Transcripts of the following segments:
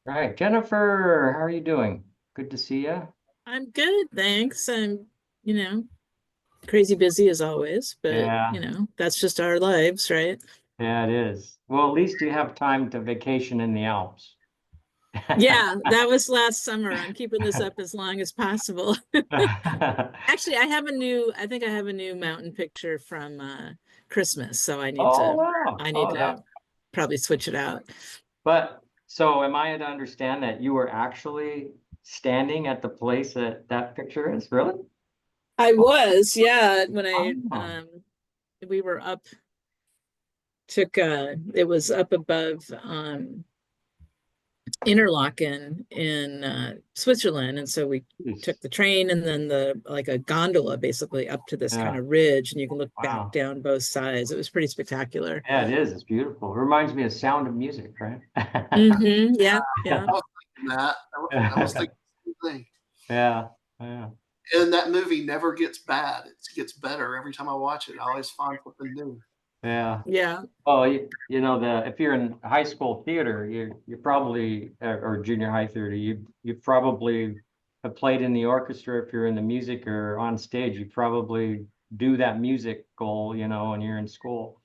Right. Jennifer, how are you doing? Good to see you. I'm good, thanks. I'm, you know, crazy busy as always, but Yeah, that's just our lives, right? yeah, it is. Well, at least you have time to vacation in the Alps. Yeah, that was last summer. I'm keeping this up as long as possible. Actually, I think I have a new mountain picture from Christmas, so Oh, wow. I need Oh, to that. probably switch it out. But so am I to understand that you were actually standing at the place that that picture is? Really? I was, yeah, when Oh, we were up, took it was up above Interlaken in Switzerland, and so we geez. took the train and then the like a gondola basically up to this kind Yeah. of ridge, and you can look back Wow. down both sides. It was pretty spectacular. Yeah, it is. It's beautiful. It reminds me of Sound of Music, right? Yeah, yeah. I was thinking that. I was thinking the same thing. Yeah. Yeah. And that movie never gets bad. It gets better every time I watch it. I always find something new. Yeah. Yeah. Well, you know the if you're in high school theater, you probably or junior high theater, you probably have played in the orchestra. If you're in the music or on stage, you probably do that music goal, when you're in school.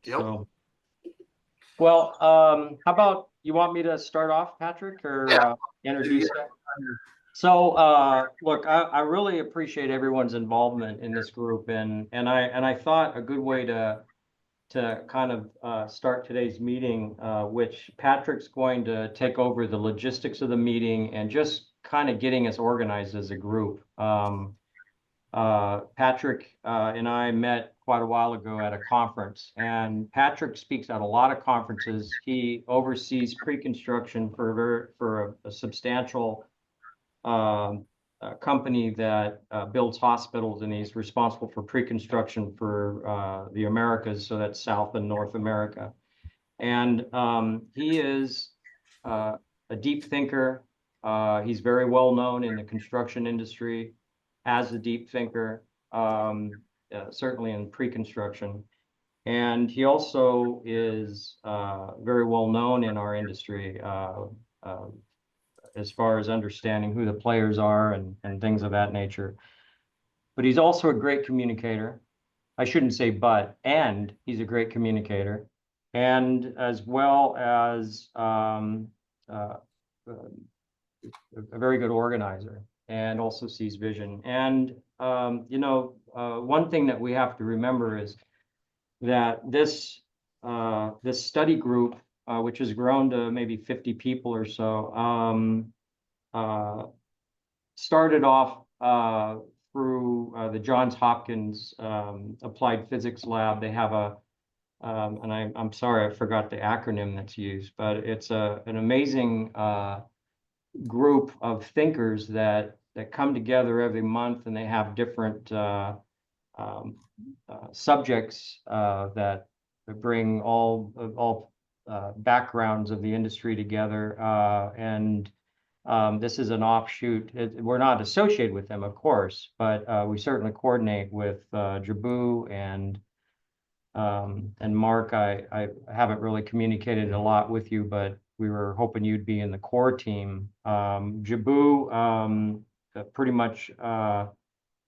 Yep. So, well, how about you want me to start off, Patrick, or Yeah. introduce Yeah. you? So, look, I really appreciate everyone's involvement in this group, and I thought a good way to kind of start today's meeting, which Patrick's going to take over the logistics of the meeting and just kind of getting us organized as a group. Patrick and I met quite a while ago at a conference, and Patrick speaks at a lot of conferences. He oversees pre-construction for a substantial company that builds hospitals, and he's responsible for pre-construction for the Americas, so that's South and North America. And he is a deep thinker. He's very well known in the construction industry as a deep thinker, certainly in pre-construction. And he also is very well known in our industry. Uh, as far as understanding who the players are and things of that nature. But he's also a great communicator. I shouldn't say but, and he's a great communicator, and as well as uh, a very good organizer and also sees vision. And, one thing that we have to remember is that this study group, which has grown to maybe 50 people or so, uh, started off through the Johns Hopkins Applied Physics Lab. They have and I'm sorry, I forgot the acronym that's used, but it's an amazing group of thinkers that come together every month, and they have different um, subjects that bring all backgrounds of the industry together, and this is an offshoot. We're not associated with them, of course, but we certainly coordinate with Jabu and Mark. I haven't really communicated a lot with you, but we were hoping you'd be in the core team. Jabu pretty much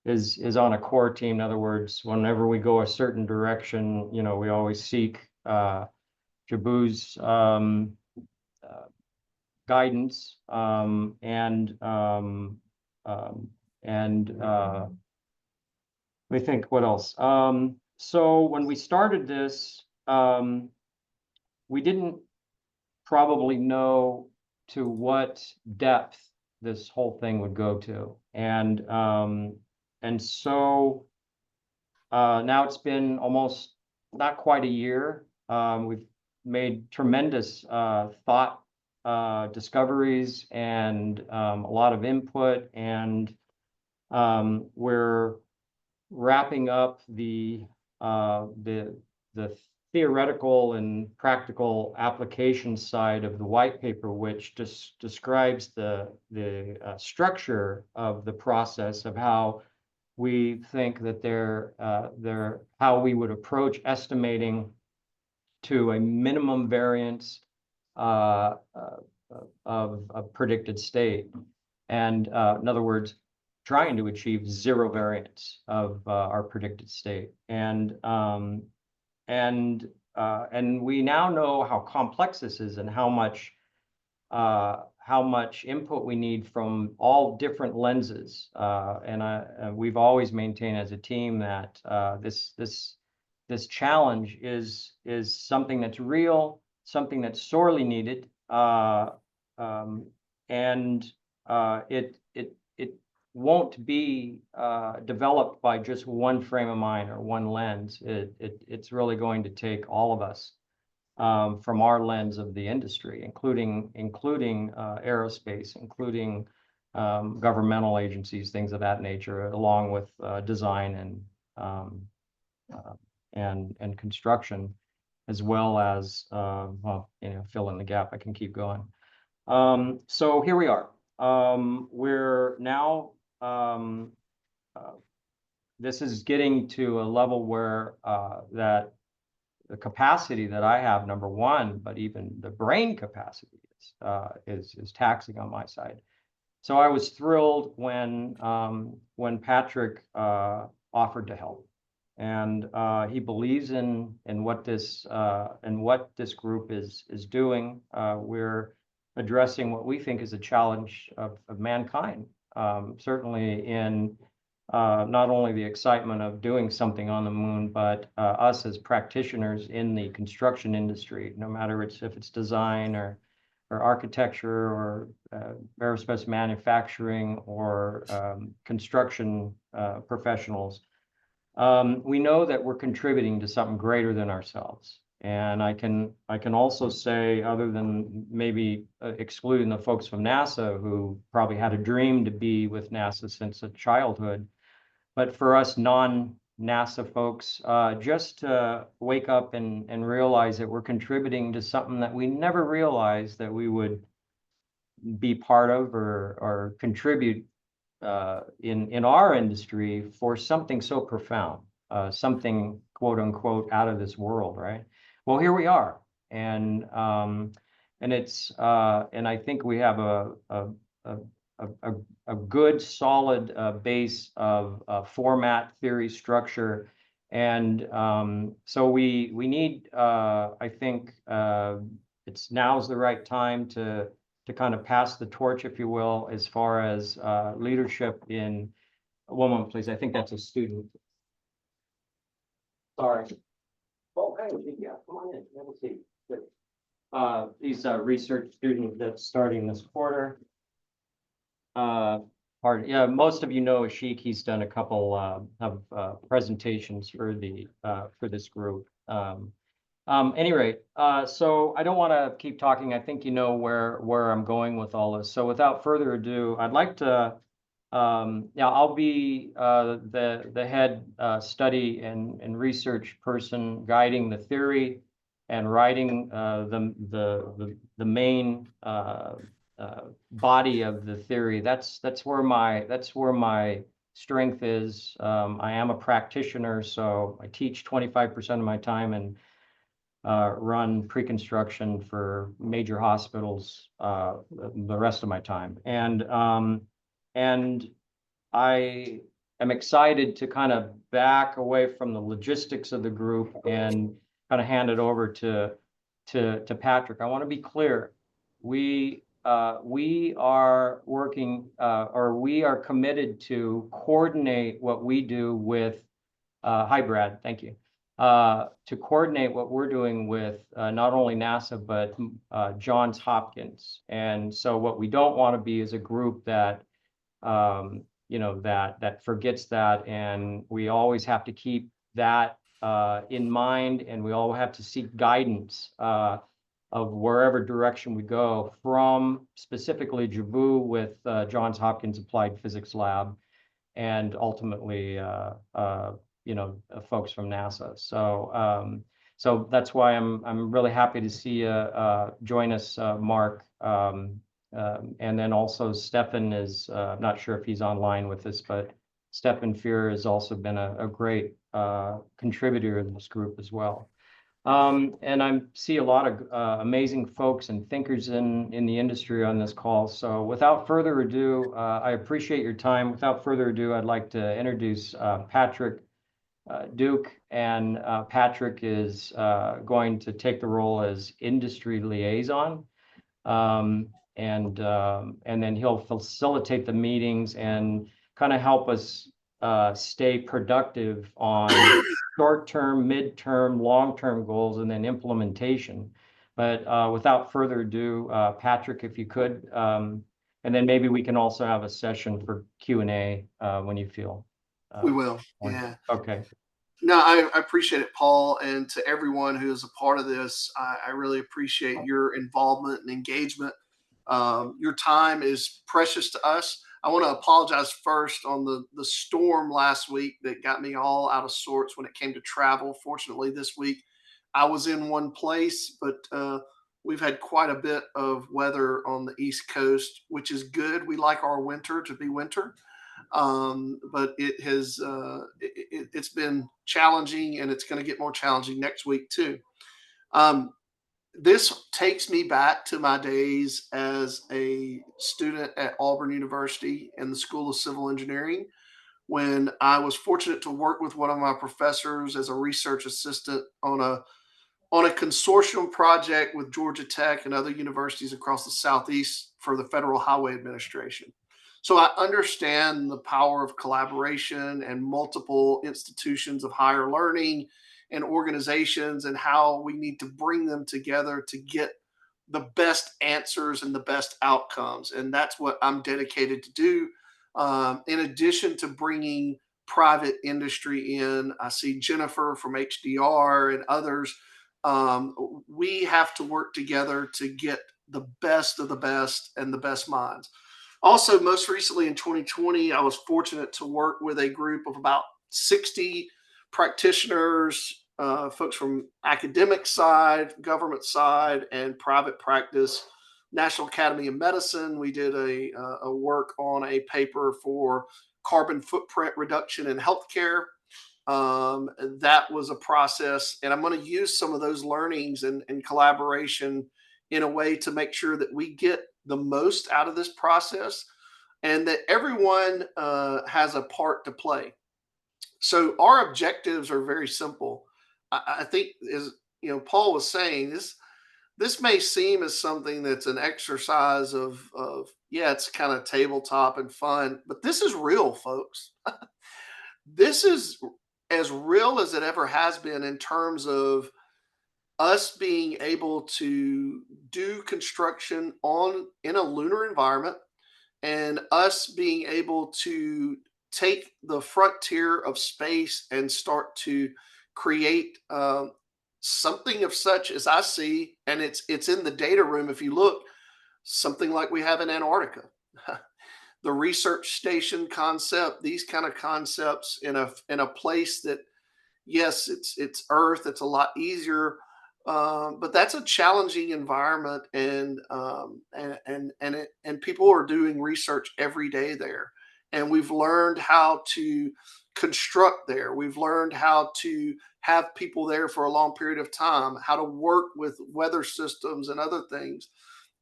is on a core team. In other words, whenever we go a certain direction, we always seek Jabu's uh, guidance, um, and let me think what else. So when we started this, we didn't probably know to what depth this whole thing would go to, and so now it's been almost not quite a year. We've made tremendous thought discoveries and a lot of input, and we're wrapping up the theoretical and practical application side of the white paper, which just describes the structure of the process of how we think that how we would approach estimating to a minimum variance uh, uh, of predicted state. And in other words, trying to achieve zero variance of our predicted state. And we now know how complex this is and how much input we need from all different lenses. And we've always maintained as a team that this challenge is something that's real, something that's sorely needed, and it won't be developed by just one frame of mind or one lens. It's really going to take all of us from our lens of the industry, including aerospace, including governmental agencies, things of that nature, along with design and construction, as well as well, fill in the gap. I can keep going. So here we are. We're now this is getting to a level where that the capacity that I have, number one, but even the brain capacity is taxing on my side. So I was thrilled when Patrick offered to help, and he believes in what this group is doing. We're addressing what we think is a challenge of mankind, certainly in not only the excitement of doing something on the moon, but us as practitioners in the construction industry, no matter if it's design or architecture or aerospace manufacturing or construction professionals. We know that we're contributing to something greater than ourselves. And I can also say, other than maybe excluding the folks from NASA who probably had a dream to be with NASA since childhood, but for us non-NASA folks, just to wake up and realize that we're contributing to something that we never realized that we would be part of or contribute in our industry for something so profound, something quote unquote out of this world, right? Well, here we are, and it's and I think we have a good solid base of format, theory, structure, and so we need I think now's the right time to kind of pass the torch, if you will, as far as leadership in. One moment, please. I think that's a student. Sorry. Oh, hey, yeah, come on in. Have a seat. Good. He's a research student that's starting this quarter. Yeah, most of you know Ashik. He's done a couple of presentations for this group. Any rate, so I don't want to keep talking. I think you know where I'm going with all this. So without further ado, I'd like to, I'll be the head study and research person guiding the theory and writing the main body of the theory. That's where my strength is. I am a practitioner, so I teach 25% of my time and run pre-construction for major hospitals the rest of my time. And I am excited to kind of back away from the logistics of the group and kind of hand it over to Patrick. I want to be clear. We are working or we are committed to coordinate what we do with hi Brad, thank you. To coordinate what we're doing with not only NASA, but Johns Hopkins. And so what we don't want to be is a group that, that forgets that. And we always have to keep that in mind, and we all have to seek guidance of wherever direction we go from specifically Jabu with Johns Hopkins Applied Physics Lab, and ultimately folks from NASA. So that's why I'm really happy to see you join us, Mark. And then also Stefan is not sure if he's online with us, but Stefan Fear has also been a great contributor in this group as well. And I see a lot of amazing folks and thinkers in the industry on this call. So without further ado, I appreciate your time. Without further ado, I'd like to introduce Patrick Duke, and Patrick is going to take the role as industry liaison. And then he'll facilitate the meetings and kind of help us stay productive on short-term, mid-term, long-term goals, and then implementation. But without further ado, Patrick, if you could, and then maybe we can also have a session for Q&A when you feel. We will. Yeah. Okay. No, I appreciate it, Paul, and to everyone who is a part of this. I really appreciate your involvement and engagement. Your time is precious to us. I want to apologize first on the storm last week that got me all out of sorts when it came to travel. Fortunately, this week I was in one place, but we've had quite a bit of weather on the East Coast, which is good. We like our winter to be winter, but it's been challenging, and it's going to get more challenging next week too. Um, this takes me back to my days as a student at Auburn University in the School of Civil Engineering, when I was fortunate to work with one of my professors as a research assistant on a consortium project with Georgia Tech and other universities across the Southeast for the Federal Highway Administration. So I understand the power of collaboration and multiple institutions of higher learning and organizations, and how we need to bring them together to get the best answers and the best outcomes. And that's what I'm dedicated to do. In addition to bringing private industry in, I see Jennifer from HDR and others. We have to work together to get the best of the best and the best minds. Also, most recently in 2020, I was fortunate to work with a group of about 60 practitioners, folks from academic side, government side, and private practice. National Academy of Medicine. We did a work on a paper for carbon footprint reduction in healthcare. That was a process, and I'm going to use some of those learnings and collaboration in a way to make sure that we get the most out of this process, and that everyone has a part to play. So our objectives are very simple. I think, as Paul was saying, this may seem as something that's an exercise of yeah, it's kind of tabletop and fun, but this is real, folks. This is as real as it ever has been in terms of us being able to do construction on in a lunar environment, and us being able to take the frontier of space and start to create something of such as I see, and it's in the data room. If you look, something like we have in Antarctica, the research station concept, these kind of concepts in a place that, yes, it's Earth. It's a lot easier, but that's a challenging environment, and people are doing research every day there, and we've learned how to construct there. We've learned how to have people there for a long period of time, how to work with weather systems and other things.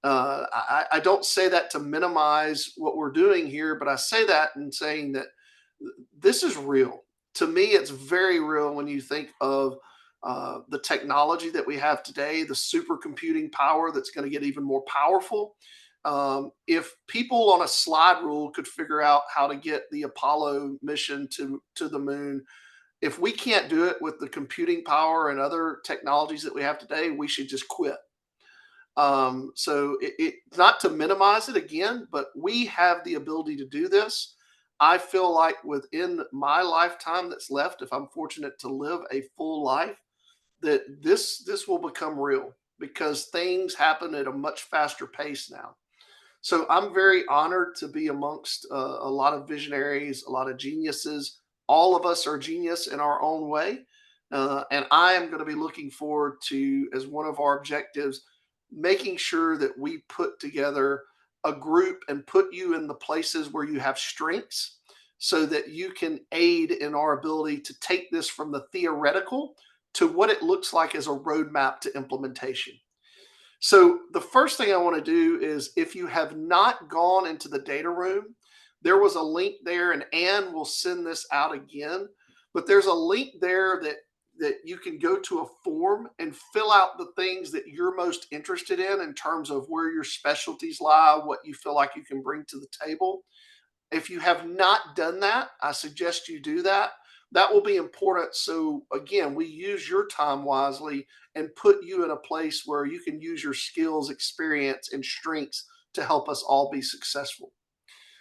I don't say that to minimize what we're doing here, but I say that in saying that this is real. To me, it's very real when you think of the technology that we have today, the supercomputing power that's going to get even more powerful. If people on a slide rule could figure out how to get the Apollo mission to the moon, if we can't do it with the computing power and other technologies that we have today, we should just quit. So not to minimize it again, but we have the ability to do this. I feel like within my lifetime that's left, if I'm fortunate to live a full life, that this will become real, because things happen at a much faster pace now. So I'm very honored to be amongst a lot of visionaries, a lot of geniuses. All of us are genius in our own way. And I am going to be looking forward to, as one of our objectives, making sure that we put together a group and put you in the places where you have strengths, so that you can aid in our ability to take this from the theoretical to what it looks like as a roadmap to implementation. So the first thing I want to do is, if you have not gone into the data room, there was a link there, and Anne will send this out again, but there's a link there that you can go to a form and fill out the things that you're most interested in terms of where your specialties lie, what you feel like you can bring to the table. If you have not done that, I suggest you do that. That will be important. So again, we use your time wisely and put you in a place where you can use your skills, experience, and strengths to help us all be successful.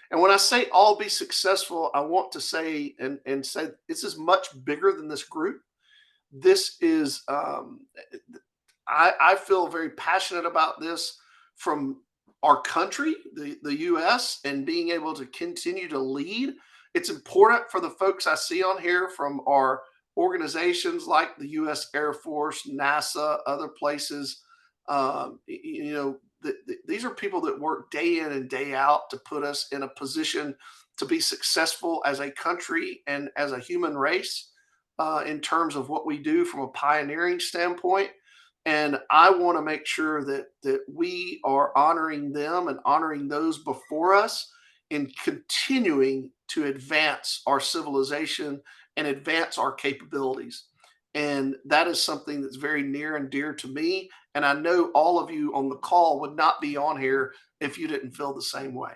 And when I say all be successful, I want to say and say this is much bigger than this group. This is I feel very passionate about this from our country, the US, and being able to continue to lead. It's important for the folks I see on here from our organizations like the US Air Force, NASA, other places. These are people that work day in and day out to put us in a position to be successful as a country and as a human race, in terms of what we do from a pioneering standpoint. And I want to make sure that we are honoring them and honoring those before us in continuing to advance our civilization and advance our capabilities. And that is something that's very near and dear to me. And I know all of you on the call would not be on here if you didn't feel the same way.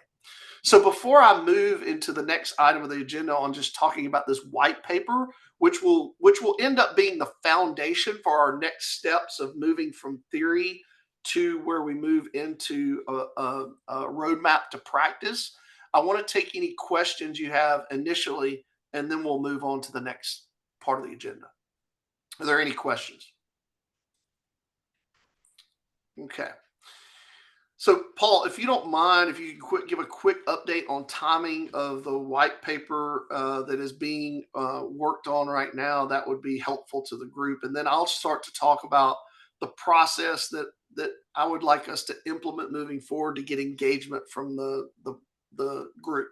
So before I move into the next item of the agenda on just talking about this white paper, which will end up being the foundation for our next steps of moving from theory to where we move into a roadmap to practice, I want to take any questions you have initially, and then we'll move on to the next part of the agenda. Are there any questions? Okay. So, Paul, if you don't mind, if you can give a quick update on timing of the white paper that is being worked on right now, that would be helpful to the group. And then I'll start to talk about the process that I would like us to implement moving forward to get engagement from the group.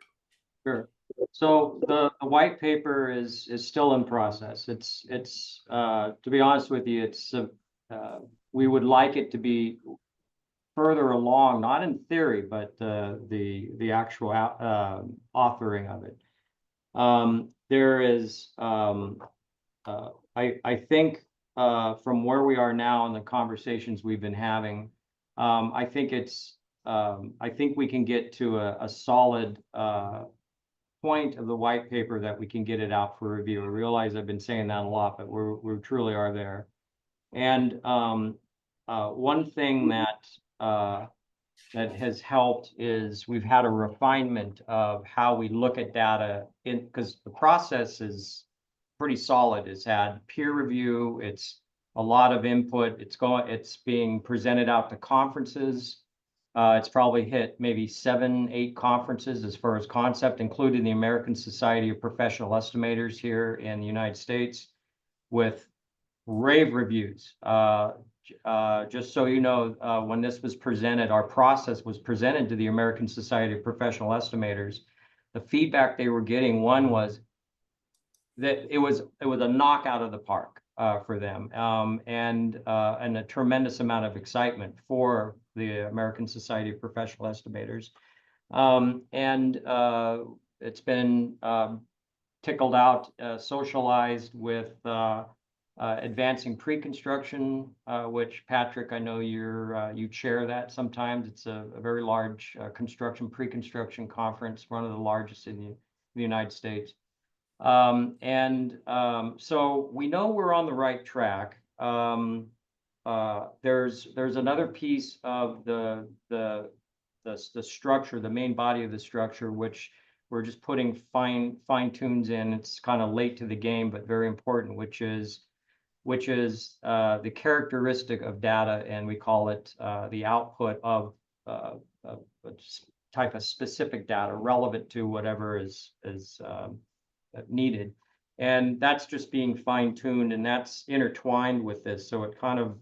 Sure. So the white paper is still in process. It's to be honest with you, we would like it to be further along, not in theory, but the actual authoring of it. There is, I think, from where we are now and the conversations we've been having, I think we can get to a solid point of the white paper that we can get it out for review. I realize I've been saying that a lot, but we truly are there. And one thing that has helped is we've had a refinement of how we look at data, because the process is pretty solid. It's had peer review, it's a lot of input, it's being presented out to conferences. It's probably hit maybe 7, 8 conferences as far as concept, including the American Society of Professional Estimators here in the United States, with rave reviews. Just so you know, when this was presented, our process was presented to the American Society of Professional Estimators. The feedback they were getting, one was that it was a knockout of the park for them, and a tremendous amount of excitement for the American Society of Professional Estimators. It's been tickled out, socialized with advancing pre-construction, which Patrick, I know you chair that sometimes. It's a very large pre-construction conference, one of the largest in the United States. So we know we're on the right track. There's another piece of the structure, the main body of the structure, which we're just putting fine tunes in. It's kind of late to the game, but very important, which is the characteristic of data, and we call it the output of a type of specific data relevant to whatever is needed. And that's just being fine-tuned, and that's intertwined with this. So it kind of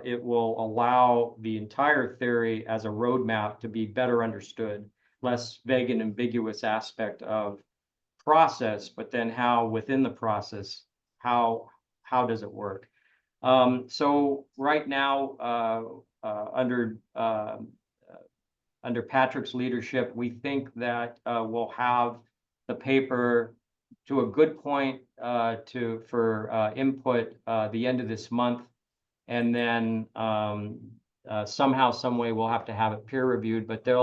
it will allow the entire theory as a roadmap to be better understood, less vague and ambiguous aspect of process, but then how within the process, how how does it work? So right now, under Patrick's leadership, we think that we'll have the paper to a good point for input the end of this month, and then somehow, some way, we'll have to have it peer reviewed. But it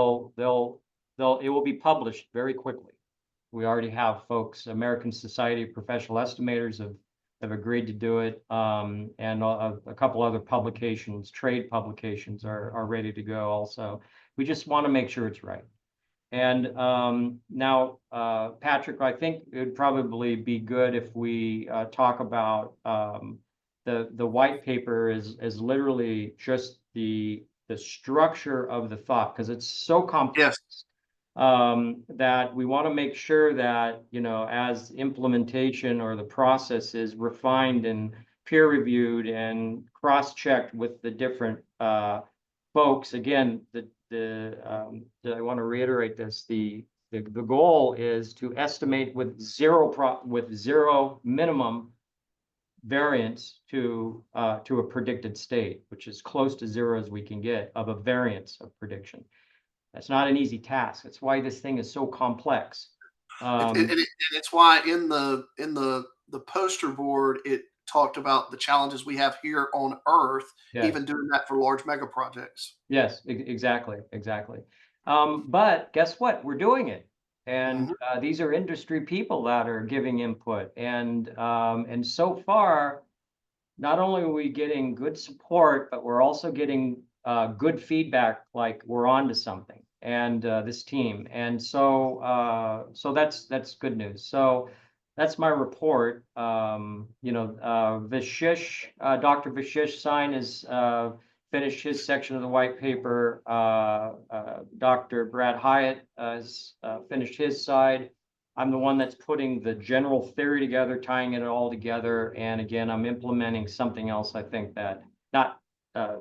will be published very quickly. We already have folks. American Society of Professional Estimators have agreed to do it, and a couple other publications, trade publications, are ready to go also. We just want to make sure it's right. And now, Patrick, I think it would probably be good if we talk about the white paper is literally just the structure of the thought, because it's so complex. Yes. That we want to make sure that, as implementation or the process is refined and peer reviewed and cross-checked with the different folks. Again, I want to reiterate this: the goal is to estimate with zero minimum variance to a predicted state, which is close to zero as we can get of a variance of prediction. That's not an easy task. That's why this thing is so complex. And it's why in the poster board it talked about the challenges we have here on Earth, Yes. even doing that for large mega projects. Yes, exactly. But guess what? We're doing it, and these are industry people that are giving input, and so far, not only are we getting good support, but we're also getting good feedback, like we're on to something, and this team. And so that's good news. So that's my report. Vishish, Dr. Vishish Sain has finished his section of the white paper. Dr. Brad Hyatt has finished his side. I'm the one that's putting the general theory together, tying it all together. And again, I'm implementing something else. I think that not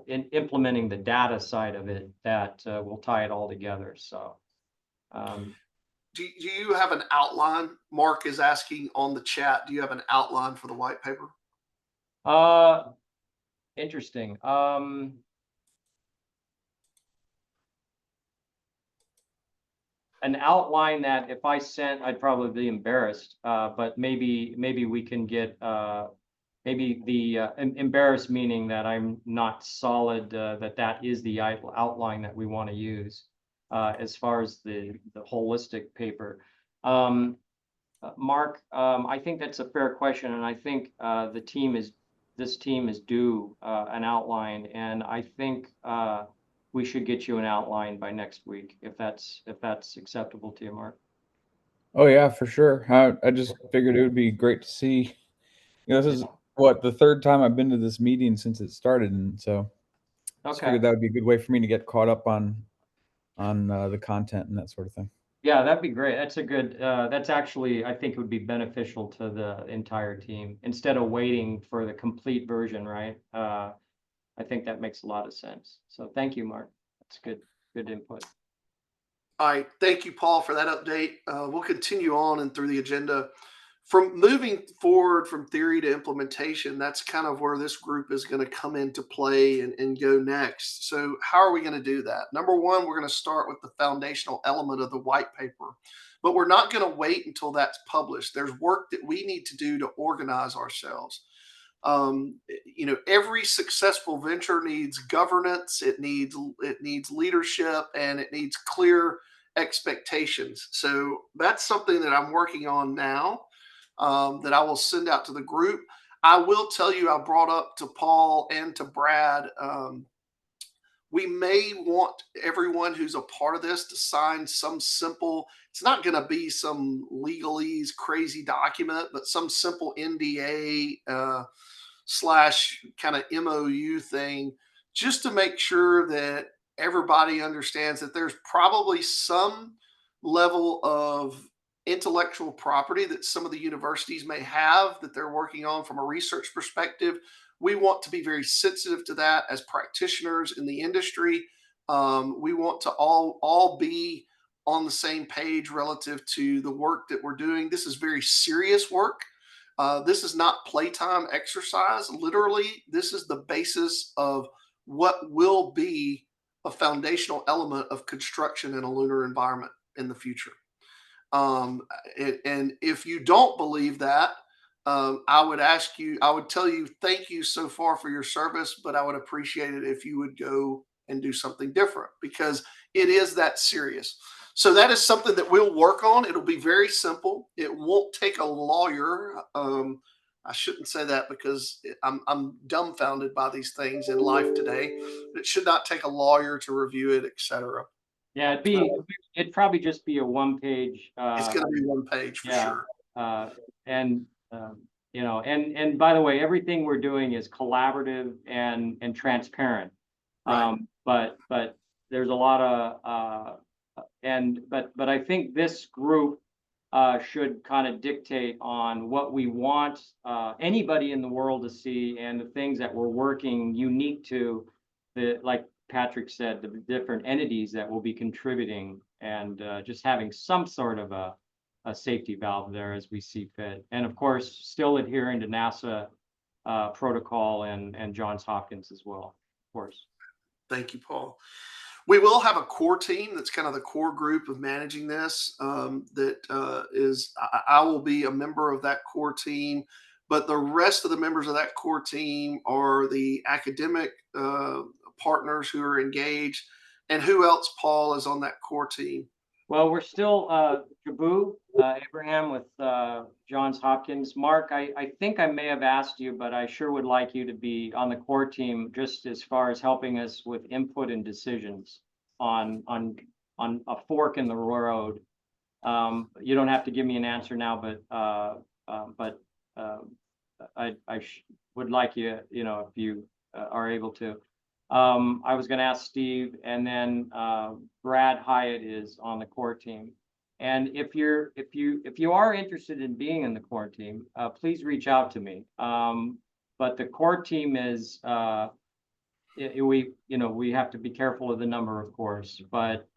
implementing the data side of it that will tie it all together. So, do you have an outline? Mark is asking on the chat. Do you have an outline for the white paper? Interesting. An outline that if I sent, I'd probably be embarrassed. But maybe we can get maybe the embarrassed, meaning that I'm not solid, that is the outline that we want to use as far as the holistic paper. Mark, I think that's a fair question, and I think this team is due an outline, and I think we should get you an outline by next week, if that's acceptable to you, Mark. Oh yeah, for sure. I just figured it would be great to see. This is what, the third time I've been to this meeting since it started, and so just figured that would be a good way for me to get caught up on the content and that sort of thing. Yeah, that'd be great. That's a good. That's actually, I think, would be beneficial to the entire team instead of waiting for the complete version, right? I think that makes a lot of sense. So thank you, Mark. That's good input. All right. Thank you, Paul, for that update. We'll continue on and through the agenda. From moving forward from theory to implementation, that's kind of where this group is going to come into play and go next. So how are we going to do that? Number one, we're going to start with the foundational element of the white paper, but we're not going to wait until that's published. There's work that we need to do to organize ourselves. Every successful venture needs governance, it needs leadership, and it needs clear expectations. So that's something that I'm working on now, that I will send out to the group. I will tell you, I brought up to Paul and to Brad, we may want everyone who's a part of this to sign some simple, it's not going to be some legalese crazy document, but some simple NDA slash kind of MOU thing, just to make sure that everybody understands that there's probably some level of intellectual property that some of the universities may have that they're working on from a research perspective. We want to be very sensitive to that as practitioners in the industry. We want to all be on the same page relative to the work that we're doing. This is very serious work. This is not playtime exercise. Literally, this is the basis of what will be a foundational element of construction in a lunar environment in the future. Um, and if you don't believe that, I would tell you, thank you so far for your service, but I would appreciate it if you would go and do something different, because it is that serious. So that is something that we'll work on. It'll be very simple. It won't take a lawyer. I shouldn't say that because I'm dumbfounded by these things in life today. It should not take a lawyer to review it, etc. Yeah, it'd probably just be a one-page. It's going to be one page for Yeah. sure. And and by the way, everything we're doing is collaborative and transparent. Right. But there's a lot of but I think this group should kind of dictate on what we want anybody in the world to see, and the things that we're working unique to the, like Patrick said, the different entities that will be contributing, and just having some sort of a safety valve there as we see fit. And of course, still adhering to NASA protocol and Johns Hopkins as well, of course. Thank you, Paul. We will have a core team that's kind of the core group of managing this. I will be a member of that core team, but the rest of the members of that core team are the academic partners who are engaged. And who else, Paul, is on that core team? Well, we're still Jabu, Abraham with Johns Hopkins. Mark, I think I may have asked you, but I sure would like you to be on the core team, just as far as helping us with input and decisions on a fork in the road. You don't have to give me an answer now, but I would like you, if you are able to. I was going to ask Steve, and then Brad Hyatt is on the core team. And if you are interested in being in the core team, please reach out to me. But the core team is we have to be careful of the number, of course, but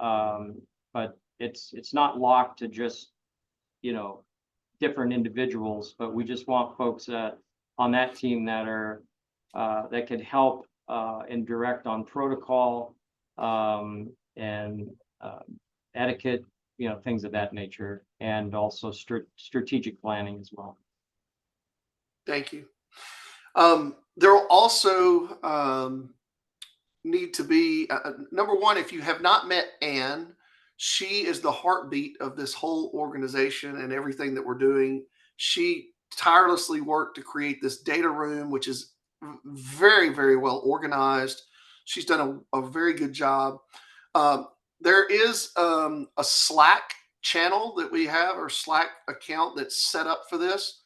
it's not locked to just different individuals, but we just want folks on that team that could help and direct on protocol and etiquette, things of that nature, and also strategic planning as well. Thank you. There will also need to be number one, if you have not met Anne, she is the heartbeat of this whole organization and everything that we're doing. She tirelessly worked to create this data room, which is very, very well organized. She's done a very good job. There is a Slack channel that we have, or Slack account that's set up for this.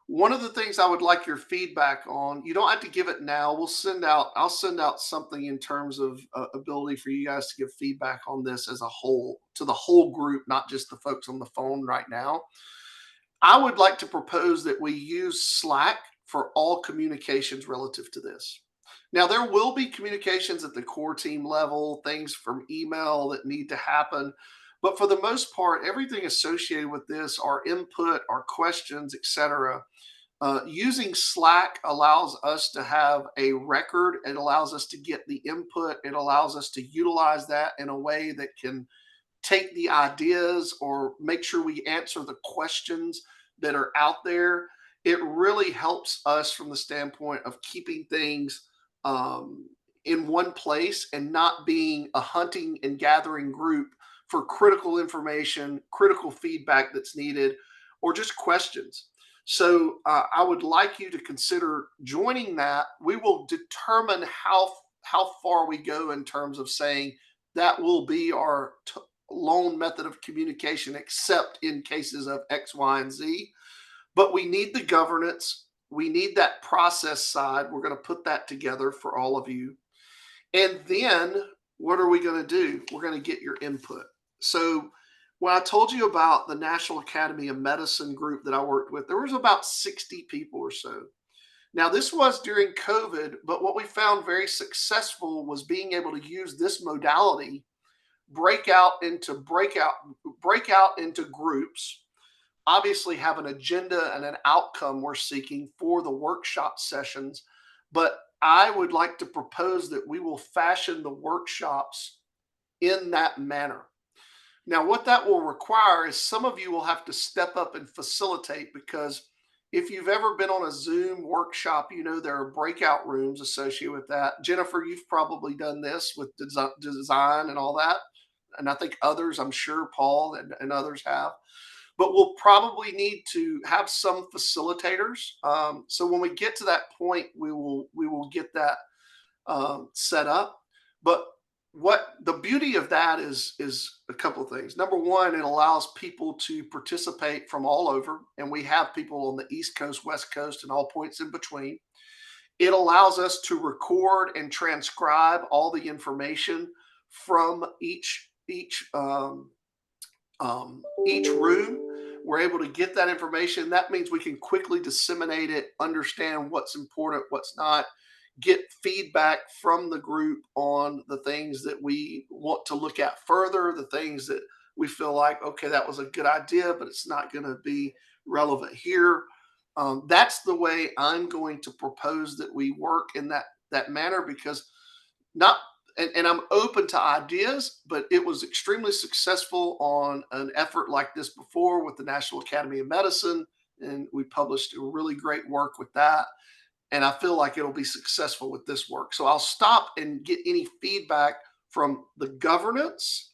One of the things I would like your feedback on, you don't have to give it now. I'll send out something in terms of ability for you guys to give feedback on this as a whole, to the whole group, not just the folks on the phone right now. I would like to propose that we use Slack for all communications relative to this. Now, there will be communications at the core team level, things from email that need to happen. But for the most part, everything associated with this, our input, our questions, etc., using Slack allows us to have a record. It allows us to get the input. It allows us to utilize that in a way that can take the ideas or make sure we answer the questions that are out there. It really helps us from the standpoint of keeping things in one place and not being a hunting and gathering group for critical information, critical feedback that's needed, or just questions. So I would like you to consider joining that. We will determine how far we go in terms of saying that will be our lone method of communication, except in cases of X, Y, and Z. But we need the governance. We need that process side. We're going to put that together for all of you. And then what are we going to do? We're going to get your input. So when I told you about the National Academy of Medicine group that I worked with, there was about 60 people or so. Now, this was during COVID, but what we found very successful was being able to use this modality, break out into groups, obviously have an agenda and an outcome we're seeking for the workshop sessions, but I would like to propose that we will fashion the workshops in that manner. Now, what that will require is some of you will have to step up and facilitate, because if you've ever been on a Zoom workshop, you know there are breakout rooms associated with that. Jennifer, you've probably done this with design and all that. And I think others, I'm sure Paul and others have. But we'll probably need to have some facilitators. So when we get to that point, we will get that set up. But what the beauty of that is a couple of things. Number one, it allows people to participate from all over, and we have people on the East Coast, West Coast, and all points in between. It allows us to record and transcribe all the information from each room. We're able to get that information. That means we can quickly disseminate it, understand what's important, what's not, get feedback from the group on the things that we want to look at further, the things that we feel like, okay, that was a good idea, but it's not going to be relevant here. That's the way I'm going to propose that we work in that manner, because not and I'm open to ideas, but it was extremely successful on an effort like this before with the National Academy of Medicine, and we published a really great work with that. And I feel like it'll be successful with this work. So I'll stop and get any feedback from the governance,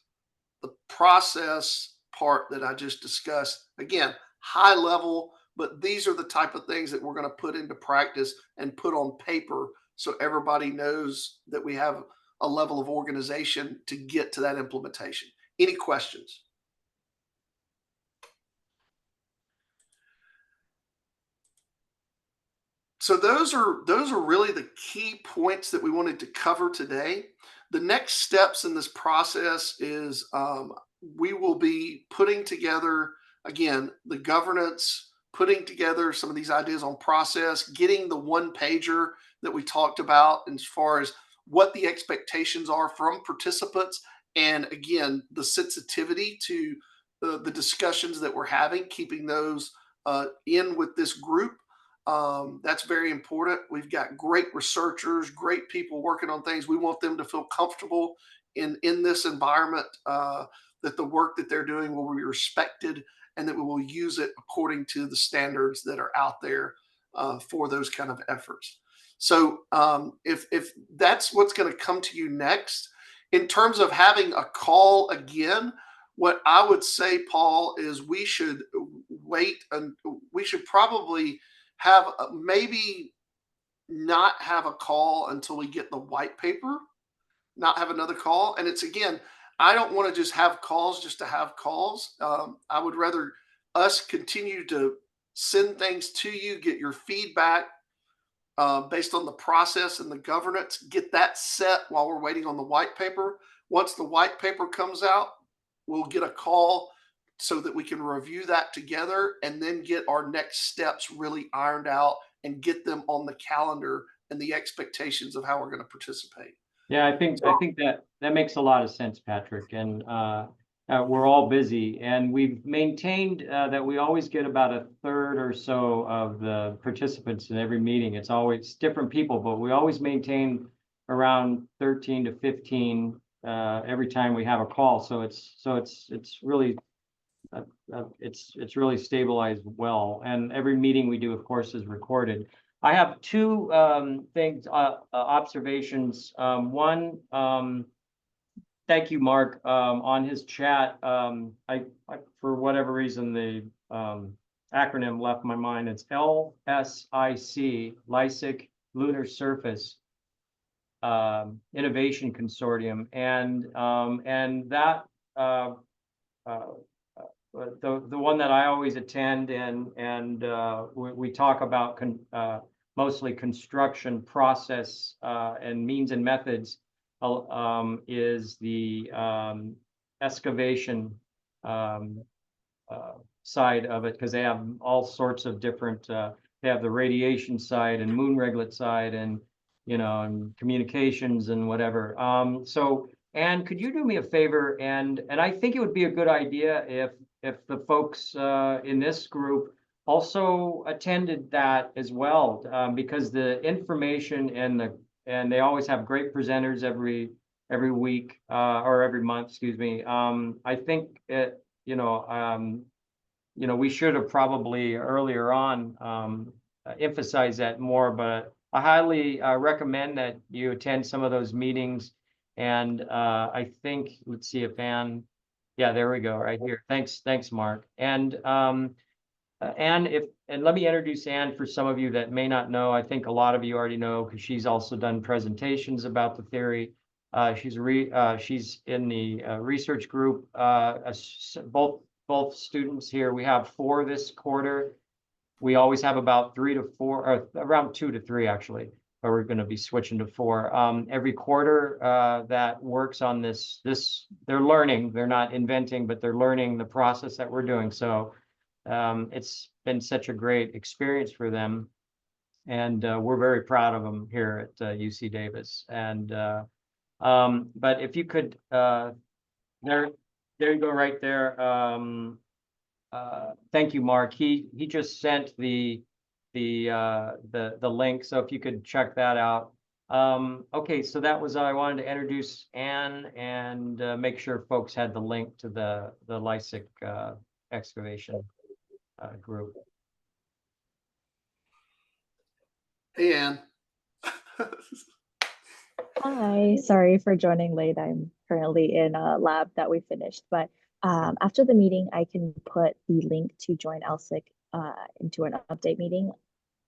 the process part that I just discussed. Again, high level, but these are the type of things that we're going to put into practice and put on paper so everybody knows that we have a level of organization to get to that implementation. Any questions? So those are really the key points that we wanted to cover today. The next steps in this process is we will be putting together, again, the governance, putting together some of these ideas on process, getting the one pager that we talked about as far as what the expectations are from participants, and again, the sensitivity to the discussions that we're having, keeping those in with this group. That's very important. We've got great researchers, great people working on things. We want them to feel comfortable in this environment, that the work that they're doing will be respected, and that we will use it according to the standards that are out there for those kind of efforts. So if that's what's going to come to you next, in terms of having a call again, what I would say, Paul, is we should wait, and we should probably have maybe not have a call until we get the white paper, not have another call. And it's, again, I don't want to just have calls just to have calls. I would rather us continue to send things to you, get your feedback based on the process and the governance, get that set while we're waiting on the white paper. Once the white paper comes out, we'll get a call so that we can review that together and then get our next steps really ironed out and get them on the calendar and the expectations of how we're going to participate. Yeah, I think that makes a lot of sense, Patrick. And we're all busy, and we've maintained that we always get about a third or so of the participants in every meeting. It's always different people, but we always maintain around 13 to 15 every time we have a call. So it's really it's really stabilized well. And every meeting we do, of course, is recorded. I have two observations. One, thank you, Mark. On his chat, I for whatever reason the acronym left my mind. It's LSIC, LISIC Lunar Surface Innovation Consortium, and that the one that I always attend, and we talk about mostly construction process and means and methods, is the excavation side of it, because they have all sorts of different, they have the radiation side and moon reglet side, and and communications and whatever. So, Anne, could you do me a favor? And I think it would be a good idea if if the folks in this group also attended that as well, because the information and they always have great presenters every week or every month, excuse me. I think we should have probably earlier on emphasized that more, but I highly recommend that you attend some of those meetings. And I think, let's see if Ann, yeah, there we go, right here. Thanks, Mark. And Ann, and let me introduce Ann for some of you that may not know. I think a lot of you already know because she's also done presentations about the theory. She's in the research group. Both students here. We have 4 this quarter. We always have about 3 to 4, or around 2 to 3 actually. But we're going to be switching to 4 every quarter. That works on this. They're learning. They're not inventing, but they're learning the process that we're doing. So it's been such a great experience for them, and we're very proud of them here at UC Davis. And but if you could, there you go, right there. Thank you, Mark. He just sent the link, so if you could check that out. Okay, so that was I wanted to introduce Ann and make sure folks had the link to the LISIC excavation group. Hey, Ann. Hi, sorry for joining late. I'm currently in a lab that we finished, but after the meeting, I can put the link to join LSIC into an update meeting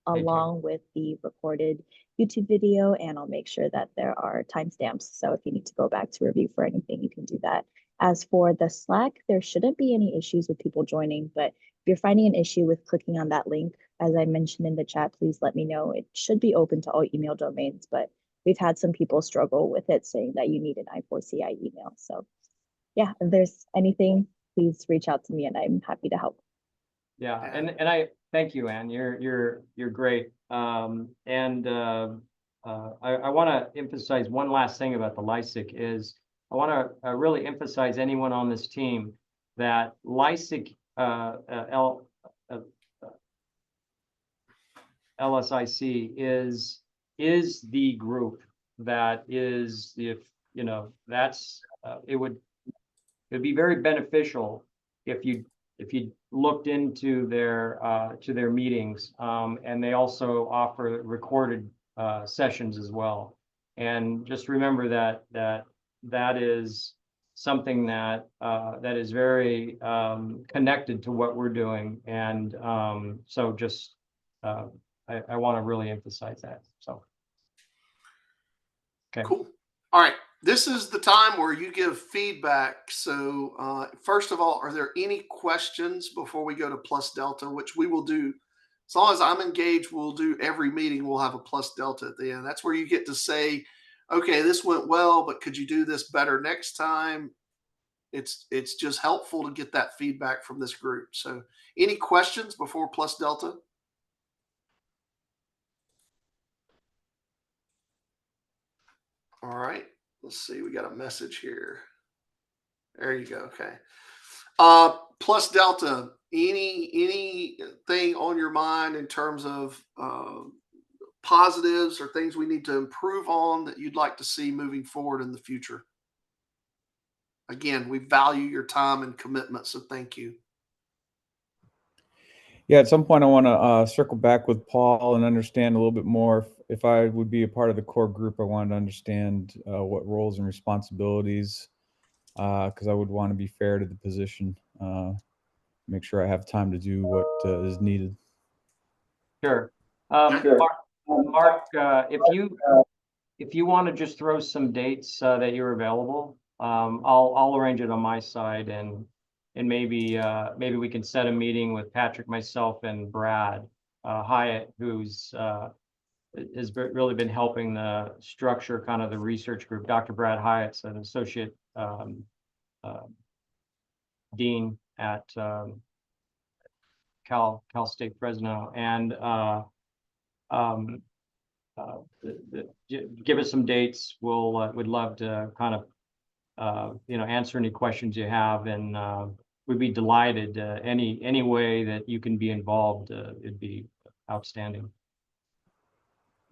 along with the recorded YouTube video, and I'll make sure that there are timestamps. So if you need to go back to review for anything, you can do that. As for the Slack, there shouldn't be any issues with people joining, but if you're finding an issue with clicking on that link, as I mentioned in the chat, please let me know. It should be open to all email domains, but we've had some people struggle with it, saying that you need an I4CI email. So yeah, if there's anything, please reach out to me and I'm happy to help. Yeah, and I thank you, Ann. You're great. And I want to emphasize one last thing about the LISIC is I want to really emphasize anyone on this team that LISIC LSIC is the group that is, if that's it would be very beneficial if you looked into their meetings, and they also offer recorded sessions as well. And just remember that is something that is very connected to what we're doing. And so just I want to really emphasize that. So okay, cool. All right. This is the time where you give feedback. So first of all, are there any questions before we go to plus delta, which we will do? As long as I'm engaged, we'll do every meeting. We'll have a plus delta at the end. That's where you get to say, okay, this went well, but could you do this better next time? It's just helpful to get that feedback from this group. So any questions before plus delta? All right. Let's see. We got a message here. There you go. Okay. Plus delta. Anything on your mind in terms of positives or things we need to improve on that you'd like to see moving forward in the future? Again, we value your time and commitment, so thank you. Yeah, at some point I want to circle back with Paul and understand a little bit more. If I would be a part of the core group, I wanted to understand what roles and responsibilities, because I would want to be fair to the position, make sure I have time to do what is needed. Sure. Mark, if you want to just throw some dates that you're available, I'll arrange it on my side, and maybe we can set a meeting with Patrick, myself, and Brad Hyatt, who's has really been helping the structure kind of the research group. Dr. Brad Hyatt's an associate dean at Cal State Fresno, and give us some dates. We'll would love to kind of answer any questions you have, and we'd be delighted. Any way that you can be involved, it'd be outstanding.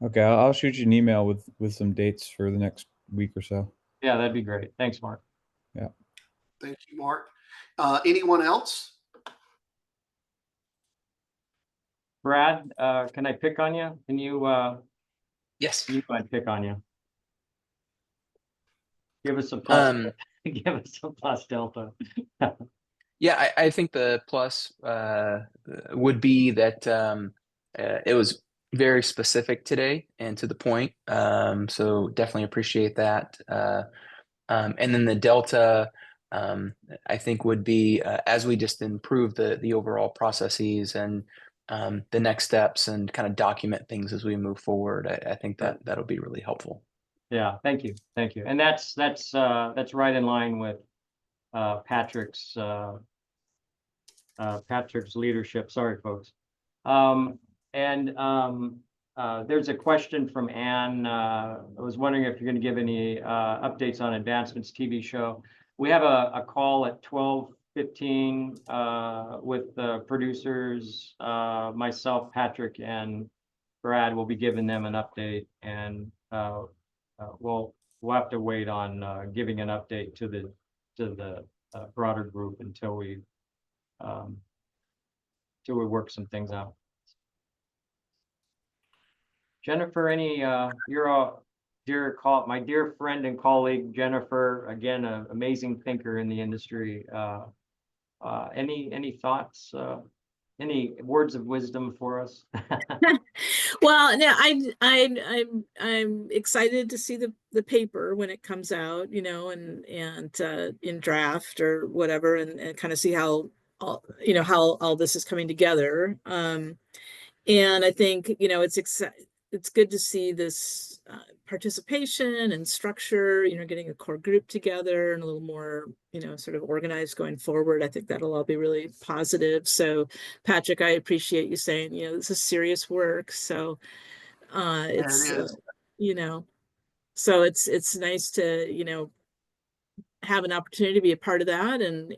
Okay, I'll shoot you an email with some dates for the next week or so. Yeah, that'd be great. Thanks, Mark. Yeah. Thank you, Mark. Anyone else? Brad, can I pick on you? Can you? Yes. I'd pick on you. Give us a plus. Give us a plus delta. Yeah, I think the plus would be that it was very specific today and to the point. So definitely appreciate that. And then the delta, I think, would be as we just improve the overall processes and the next steps and kind of document things as we move forward. I think that'll be really helpful. Yeah, thank you, and that's right in line with Patrick's leadership. Sorry, folks. There's a question from Anne. I was wondering if you're going to give any updates on Advancements TV show. We have a call at 12:15 with the producers, myself, Patrick, and Brad. Will be giving them an update, and we'll have to wait on giving an update to the broader group until we work some things out. Jennifer, you're my dear friend and colleague, Jennifer, again, an amazing thinker in the industry. Any thoughts, any words of wisdom for us? Well, no, I'm excited to see the paper when it comes out, you know, and in draft or whatever, and kind of see how how all this is coming together. And I think, you know, it's good to see this participation and structure, you know, getting a core group together and a little more, you know, sort of organized going forward. I think that'll all be really positive. So Patrick, I appreciate you saying, you know, this is serious work. So it's, you know, so it's nice to, you know, have an opportunity to be a part of that and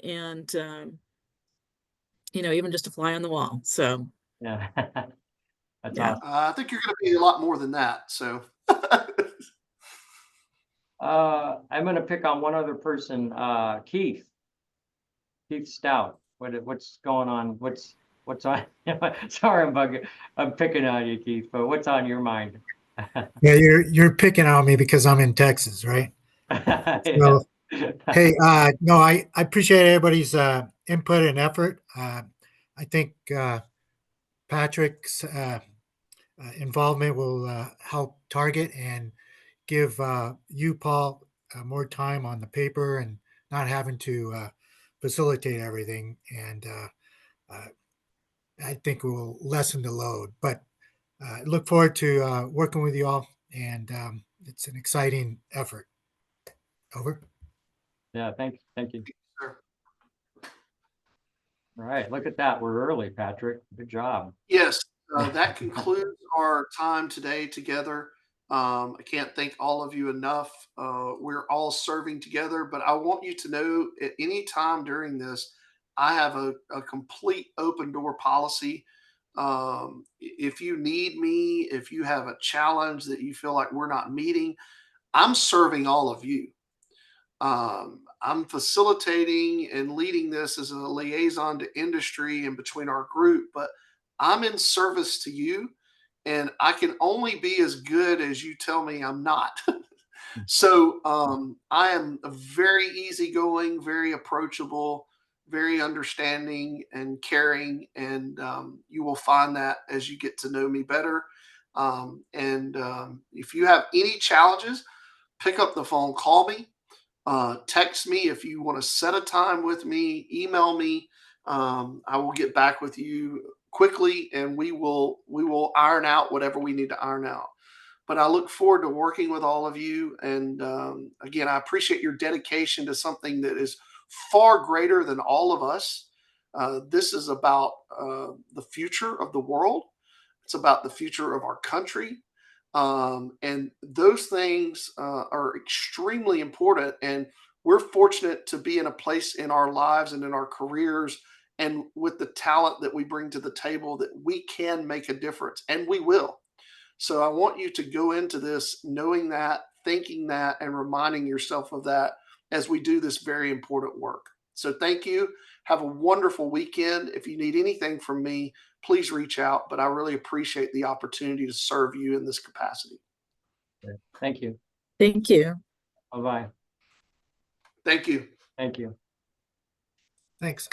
you know, even just a fly on the wall. So Yeah. That's yeah. awesome. I think you're going to be a lot more than that. So I'm going to pick on one other person, Keith Stout. What's going on? What's on? Sorry, I'm picking on you, Keith, but what's on your mind? Yeah, you're picking on me because I'm in Texas, right? So, hey, no, I appreciate everybody's input and effort. I think Patrick's involvement will help target and give you, Paul, more time on the paper and not having to facilitate everything. And I think it will lessen the load. But look forward to working with you all, and it's an exciting effort. Over. Yeah, thank you. sure. All right, look at that. We're early, Patrick. Good job. Yes, that concludes our time today together. I can't thank all of you enough. We're all serving together, but I want you to know at any time during this, I have a complete open door policy. If you need me, if you have a challenge that you feel like we're not meeting, I'm serving all of you. I'm facilitating and leading this as a liaison to industry and between our group, but I'm in service to you, and I can only be as good as you tell me I'm not. So I am a very easygoing, very approachable, very understanding and caring, and you will find that as you get to know me better. If you have any challenges, pick up the phone, call me. Text me if you want to set a time with me, email me. I will get back with you quickly, and we will iron out whatever we need to iron out. But I look forward to working with all of you. And again, I appreciate your dedication to something that is far greater than all of us. This is about the future of the world. It's about the future of our country. And those things are extremely important. And we're fortunate to be in a place in our lives and in our careers and with the talent that we bring to the table that we can make a difference, and we will. So I want you to go into this knowing that, thinking that, and reminding yourself of that as we do this very important work. So thank you. Have a wonderful weekend. If you need anything from me, please reach out. But I really appreciate the opportunity to serve you in this capacity. Thank you. Thank you. Bye-bye. Thank you. Thank you. Thanks.